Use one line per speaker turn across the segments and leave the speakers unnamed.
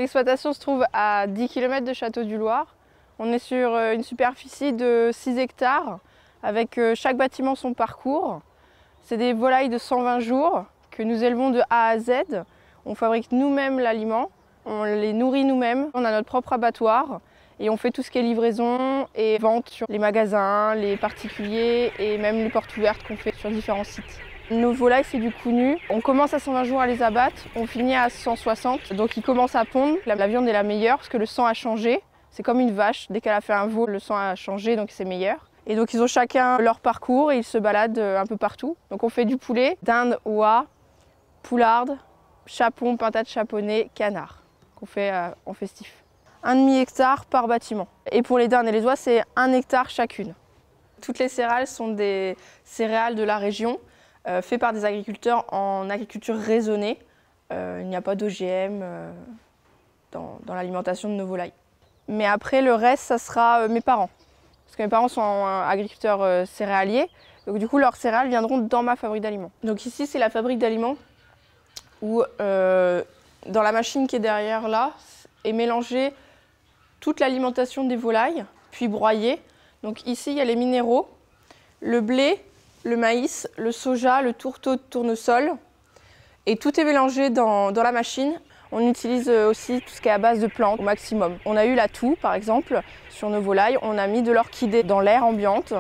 L'exploitation se trouve à 10 km de Château-du-Loir. On est sur une superficie de 6 hectares avec chaque bâtiment son parcours. C'est des volailles de 120 jours que nous élevons de A à Z. On fabrique nous-mêmes l'aliment, on les nourrit nous-mêmes. On a notre propre abattoir et on fait tout ce qui est livraison et vente sur les magasins, les particuliers et même les portes ouvertes qu'on fait sur différents sites. Nos volailles, c'est du cou nu. On commence à 120 jours à les abattre, on finit à 160. Donc ils commencent à pondre. La viande est la meilleure parce que le sang a changé. C'est comme une vache, dès qu'elle a fait un veau, le sang a changé, donc c'est meilleur. Et donc ils ont chacun leur parcours et ils se baladent un peu partout. Donc on fait du poulet, dinde, oie, poularde, chapon, pintade chaponnée, canard, qu'on fait en festif. 1,5 hectare par bâtiment. Et pour les dindes et les oies, c'est 1 hectare chacune. Toutes les céréales sont des céréales de la région, faites par des agriculteurs en agriculture raisonnée. Il n'y a pas d'OGM dans l'alimentation de nos volailles. Mais après, le reste, ça sera mes parents. Parce que mes parents sont agriculteurs céréaliers. Donc du coup, leurs céréales viendront dans ma fabrique d'aliments. Donc ici, c'est la fabrique d'aliments où, dans la machine qui est derrière là, est mélangée toute l'alimentation des volailles, puis broyée. Donc ici, il y a les minéraux, le blé, le maïs, le soja, le tourteau de tournesol. Et tout est mélangé dans la machine. On utilise aussi tout ce qui est à base de plantes au maximum. On a eu la toux par exemple sur nos volailles, on a mis de l'orchidée dans l'air ambiante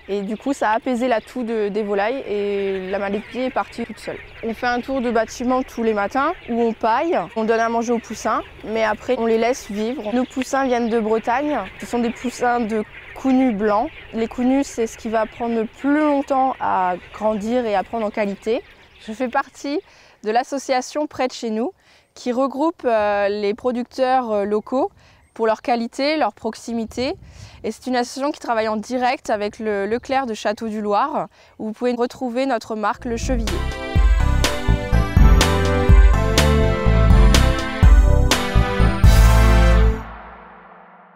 et du coup ça a apaisé la toux des volailles et la maladie est partie toute seule. On fait un tour de bâtiment tous les matins où on paille, on donne à manger aux poussins mais après on les laisse vivre. Nos poussins viennent de Bretagne, ce sont des poussins de cou nu blanc. Les cou nus c'est ce qui va prendre le plus longtemps à grandir et à prendre en qualité. Je fais partie de l'association Près de chez nous qui regroupe les producteurs locaux pour leur qualité, leur proximité. Et c'est une association qui travaille en direct avec le Leclerc de Château-du-Loir, où vous pouvez retrouver notre marque Le Chevillier.